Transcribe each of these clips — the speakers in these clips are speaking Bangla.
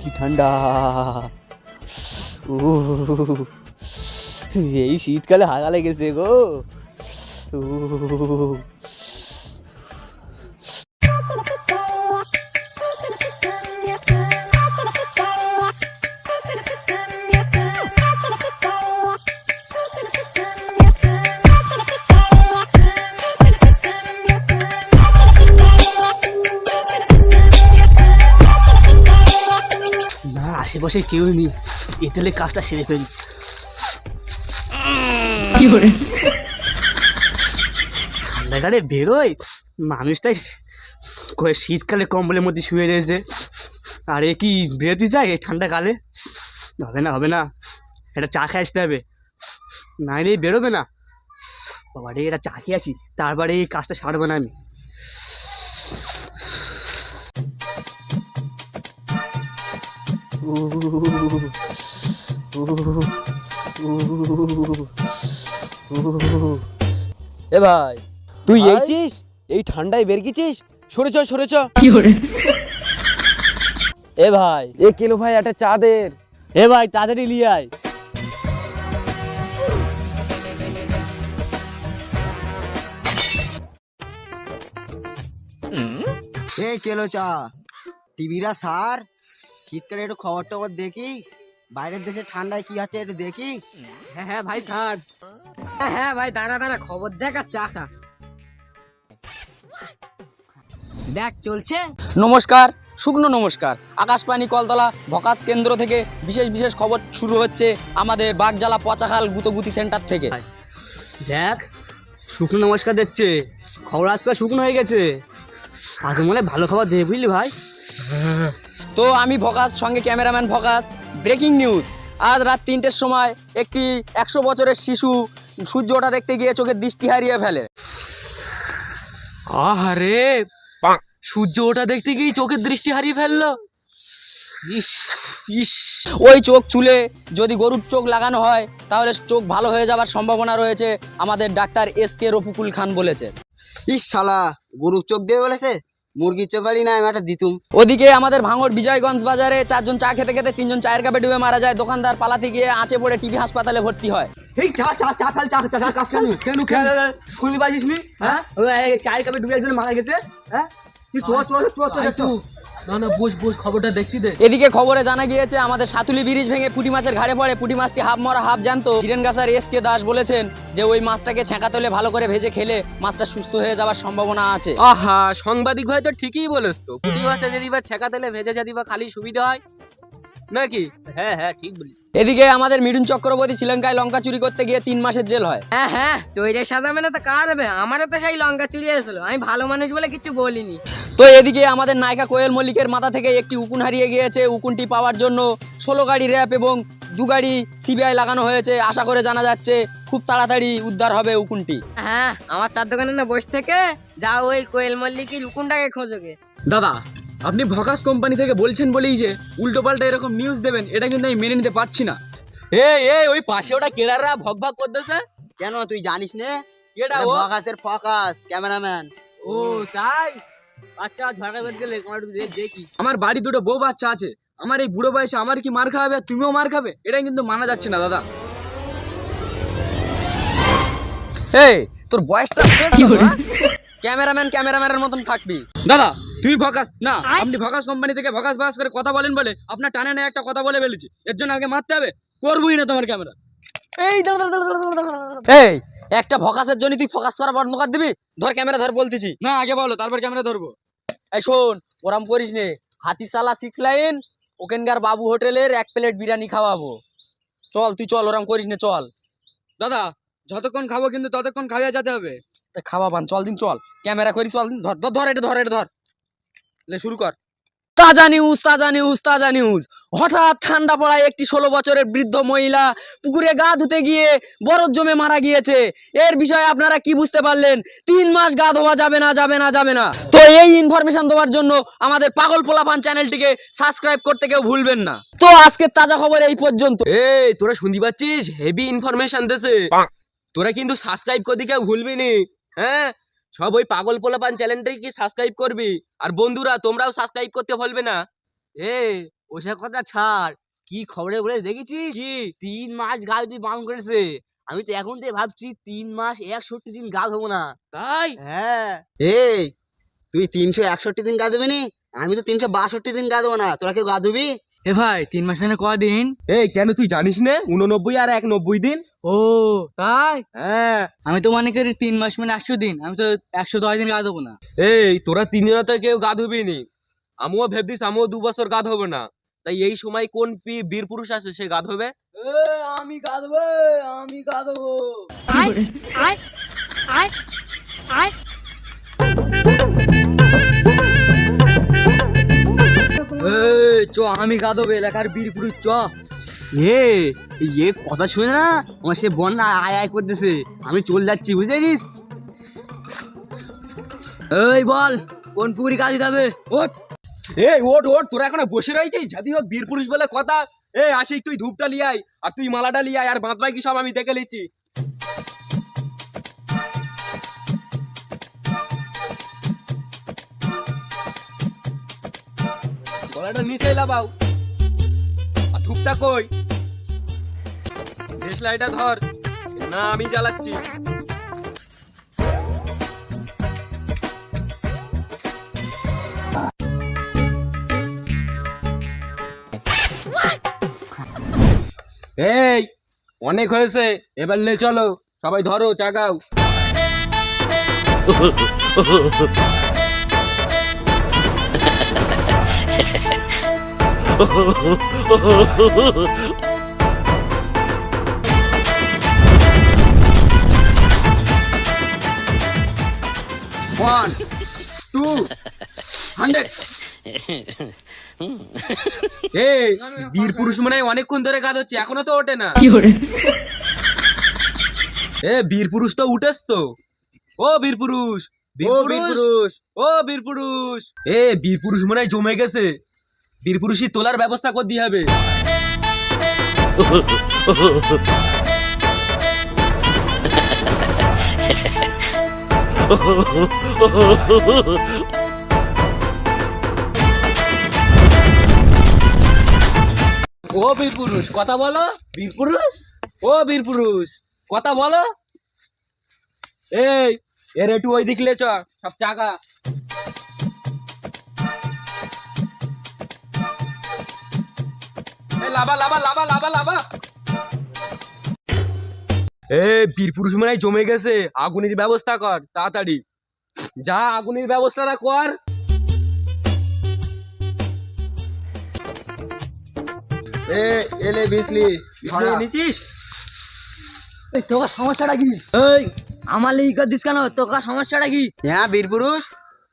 কি ঠান্ডা! এই শীতকালে হাগা লেগেছে গো। না, আশেপাশে কেউ নেই, এ তাহলে কাজটা সেরে ফেলি। ঠান্ডাকালে বেরোয় মানুষটাই শীতকালে কম্বলের মধ্যে শুয়ে রয়েছে, আর এ কি বেরোতে যায় এই ঠান্ডাকালে? হবে না হবে না, এটা চা খেয়ে আসতে হবে, নাইলে বেরোবে না। বাবা রে, এটা চা খেয়ে আসি, তারপরে এই কাজটা সারবো না আমি। এ ভাই, তুই এইছিস এই ঠান্ডায় বের গেছিস? সরে চ সরে চ। এ ভাই, এ কেলো ভাই একটা চা দে। এ ভাই, তাড়াতাড়ি নিয়ে আয়। এই কেলো চা টিভিটা সার, শীতকালে একটু খবর টবর দেখি, বাইরের দেশে ঠান্ডায় কি আছে একটু দেখি। হ্যাঁ হ্যাঁ ভাই, ছাড়। হ্যাঁ ভাই, দাঁড়া দাঁড়া, খবর দেখ আর চা খা। দেখ চলছে। নমস্কার, শুকনো নমস্কার। আকাশবাণী কলতলা ভকাত কেন্দ্র থেকে বিশেষ বিশেষ খবর শুরু হচ্ছে আমাদের বাগজালা পচাখাল গুতগুতি সেন্টার থেকে। দেখ, শুকনো নমস্কার দিচ্ছে, খবর আজকাল শুকনো হয়ে গেছে। আজ মনে হয় ভালো খবর দেবে, বুঝলি ভাই? তো আমি ভকাস, সঙ্গে ক্যামেরাম্যান ভকাস। ব্রেকিং নিউজ, আজ রাত 3টের সময় একটি 100 বছরের শিশু সূর্য ওঠা দেখতে গিয়ে চোখের দৃষ্টি হারিয়ে ফেলে। আরে, সূর্য ওটা দেখতে গিয়ে চোখের দৃষ্টি হারিয়ে ফেললো। ইস ইস, ওই চোখ তুলে যদি গরুর চোখ লাগানো হয় তাহলে চোখ ভালো হয়ে যাওয়ার সম্ভাবনা রয়েছে, আমাদের ডাক্তার SK রফিকুল খান বলেছে। ইস শালা, গরুর চোখ দিয়ে বলেছে, মুরগির চোখ আলি না আমি একটা দিতুম। ওদিকে আমাদের ভাঙড় বিজয়গঞ্জ বাজারে 4 জন চা খেতে খেতে 3 জন চায়ের কাপে ডুবে মারা যায়। দোকানদার পালাতে গিয়ে আঁচে পড়ে টিবি হাসপাতালে ভর্তি হয়। এই চা চা চা ফেল, চা চা চা কেন কেন কেন শুনতে পাচ্ছিস নি? হ্যাঁ, চায়ের কাপে ডুবে একজন মারা গেছে। হ্যাঁ, তুই চ চ চ চ। না না, বস বস, খবরটা দেখছি দে। এদিকে খবরে জানা গিয়েছে আমাদের সাতুলি ব্রিজ ভেঙে পুঁটি মাছের ঘাড়ে পড়ে। পুঁটি মাছটি হাফ মরা হাফ জ্যান্ত। জিরেনগাছার SK দাস বলেছেন যে ওই মাছটাকে ছেঁকা তোলে ভালো করে ভেজে খেলে মাছটা সুস্থ হয়ে যাওয়ার সম্ভাবনা আছে। আহা, সাংবাদিক ভাই তো ঠিকই বলেছ তো। পুঁটি মাছে যদি বা ছেঁকা তেলে ভেজে যদি বা খালি সুবিধা হয় নাকি? হ্যাঁ হ্যাঁ, ঠিক বলিস। এদিকে আমাদের মিঠুন চক্রবর্তী শ্রীলঙ্কায় লঙ্কা চুরি করতে গিয়ে 3 মাসের জেল হয়। হ্যাঁ হ্যাঁ, চৈরে সাজাবে না তো কার হবে? আমারও তো সেই লঙ্কা চুরিয়ে এসেছিল, আমি ভালো মানুষ বলে কিছু বলিনি। তো এদিকে আমাদের নায়িকা কোয়েল মল্লিকের মাথা থেকে একটি উকুন হারিয়ে গিয়েছে। উকুনটি পাওয়ার জন্য 16 গাড়ি র্যাব এবং 2 গাড়ি CBI লাগানো হয়েছে। আশা করে জানা যাচ্ছে খুব তাড়াতাড়ি উদ্ধার হবে উকুনটি। হ্যাঁ, আমার চার দোকানে না বসে থেকে যা ওই কোয়েল মল্লিকের লুকুনটাকে খোঁজোগে। দাদা, আপনি ভকাস কোম্পানি থেকে বলছেন বলেই যে উল্টো পাল্টা এরকম নিউজ দেবেন, এটা কিন্তু আমি মেনে নিতে পারছি না। ওই পাশে ওটা কেডাররা ভক ভক করতেছে। কেন তুই জানিস না? কেডা ও? ফকাসের ফকাস ক্যামেরাম্যান। ও তাই? আচ্ছা, ঝগড়া বেঁধে গেলে দেখি। আমার বাড়ি 2টো বউ বাচ্চা আছে, আমার এই বুড়ো বয়সে আমার কি মার খাওয়াবে আর তুমিও মার খাবে? এটা কিন্তু মানা যাচ্ছে না দাদা। এই তোর বয়সটা ক্যামেরাম্যানের মতন থাকবি। দাদা, তুমি ভকাস না, আপনি ভকাস কোম্পানি থেকে ভকাস ভাস করে কথা বলেন বলে আপনার টানে না একটা কথা বলে ফেলেছি, এর জন্য আগে মারতে হবে। করবই না তোমার ক্যামেরা। এই একটা ভকাসের জন্য তুই ফোকাস করা বন্ধ করে দিবি? ধর ক্যামেরা ধর বলতেছি। না, আগে বলো, তারপর ক্যামেরা ধরবো। এই শোন, ওরাম করিস নে। হাতিশালা 6 লাইন ওখানকার বাবু হোটেলের 1 প্লেট বিরিয়ানি খাওয়াবো। চল তুই চল, ওরাম করিস নে, চল। দাদা, যতক্ষণ খাবো কিন্তু ততক্ষণ খাওয়া যেতে হবে। খাওয়াবান, চল দিন, চল ক্যামেরা করি, চল দিন। ধর ধর ধর, এটা ধর, এটা ধর, শুরু কর। তাজা নিউজ, তাজা নিউজ, তাজা নিউজ। হঠাৎ ঠান্ডা পড়ায় একটি 16 বছরের বৃদ্ধ মহিলা পুকুরে গা ধুতে গিয়ে বরফ জমে মারা গিয়েছে। এর বিষয়ে আপনারা কি বুঝতে পারলেন? 3 মাস গা ধোয়া যাবে না, যাবে না, যাবে না। তো এই ইনফরমেশন দেওয়ার জন্য আমাদের পাগল পোলাপান চ্যানেলটিকে সাবস্ক্রাইব করতে কেউ ভুলবেন না। তো আজকের তাজা খবর এই পর্যন্ত। এই তোরা শুনতে পাচ্ছিস? হেভি ইনফরমেশন দেছে। তোরা কিন্তু সাবস্ক্রাইব করতে কেউ ভুলবি নি। হ্যাঁ, সব ওই পাগল পোলাপান চ্যানেলটাকে কি সাবস্ক্রাইব করবি, আর বন্ধুরা তোমরাও সাবস্ক্রাইব করতে ভুলবে না। এ ওসব কথা ছাড়, কি খবরে বলে দেখেছিস? কি? 3 মাস গা তুই বান করেছে। আমি তো এখন থেকে ভাবছি 3 মাস 61 দিন গা ধোবো না। তাই? হ্যাঁ। এই তুই 361 দিন গা ধুবি নি, আমি তো 362 দিন গা দেবো না, তোরা কেউ গা ধুবি? এ ভাই 3 মাস মানে কদিন? এই কেন তুই জানিস না 89 আর 190 দিন? ও তাই? হ্যাঁ। আমি তো মনে করি 3 মাস মানে 100 দিন, আমি তো 110 দিন গা দেবো না। এই তোরা 3 দিন তো কেউ গা ধুবি নি, আমিও ভাবছিস আমিও 2 বছর গা ধোবো না। তাই এই সময় কোন বীর পুরুষ আছে সে গা ধোবে? আমি গা দেবো, আমি গা দেবো। চ আমি গা ধোবে এলাকার বীর পুরুষ চ। এ এ কথা শুনে না আমার সে বন্যা আয় আয় করতেছে, আমি চলে যাচ্ছি বুঝতে পারিস? এই বল কোন পুকুরি গা দিতে হবে? ওঠ। এই ওঠ ওঠ, তোরা এখনো বসে রয়েছিস? যদি হোক বীর পুরুষ বলে কথা। এই আসি, তুই ধূপটা লিয়ে আয়, আর তুই মালাটা লিয়ে আয়, আর বাদ বাকি সব আমি দেখে নিচ্ছি। গলাটা নিচে লাগাও, আর ধূপটা কই? দেশলাইটা ধর, না আমি জ্বালাচ্ছি। এই অনেক হয়েছে, এবার লে চলো, সবাই ধরো চাগাও। One two 100। এই বীর পুরুষ মানে অনেকক্ষণ ধরে কাজ হচ্ছে, এখনো তো ওঠে না। এ বীর পুরুষ তো উঠেস তো। ও বীর পুরুষ, ও বীর পুরুষ, ও বীর পুরুষ। এ বীর পুরুষ মনে হয় জমে গেছে, বীর পুরুষই তোলার ব্যবস্থা করে দিয়ে হবে। ও বীর পুরুষ কথা বলো, বীর পুরুষ, ও বীর পুরুষ কথা বলো। এই এর একটু ওই দিক লে চ, সব চাকা। লাভা লাভা লাভা লাভা লাভা। এ বীর পুরুষ মনে হয় জমে গেছে, আগুনের ব্যবস্থা কর তাড়াতাড়ি, যা আগুনের ব্যবস্থাটা কর। এ এলে বিসলি ধরে নিছিস? তোর সমস্যাটা কি? এই আমার লিগ দিস কেন? তোর সমস্যাটা কি? হ্যাঁ বীর পুরুষ,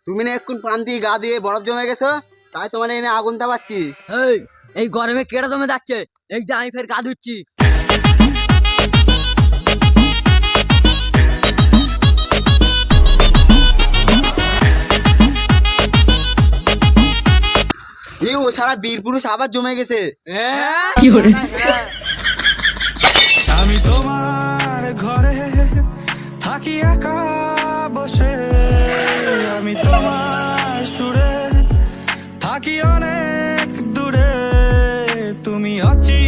তুমি না এক্ষুন পান দিয়ে গা দিয়ে বরফ জমে গেছো, তাই তোমার এনে আগুন তাপাচ্ছি। এই গরমে কেটে জমে যাচ্ছে, এই যে আমি ফের গা ধুচ্ছি। ও সারা বীর পুরুষ আবার জমে গেছে। আমি তোমার ঘরে থাকি একা বসে, আমি তোমার সুরে থাকি অনেক দূরে, তুমি অচি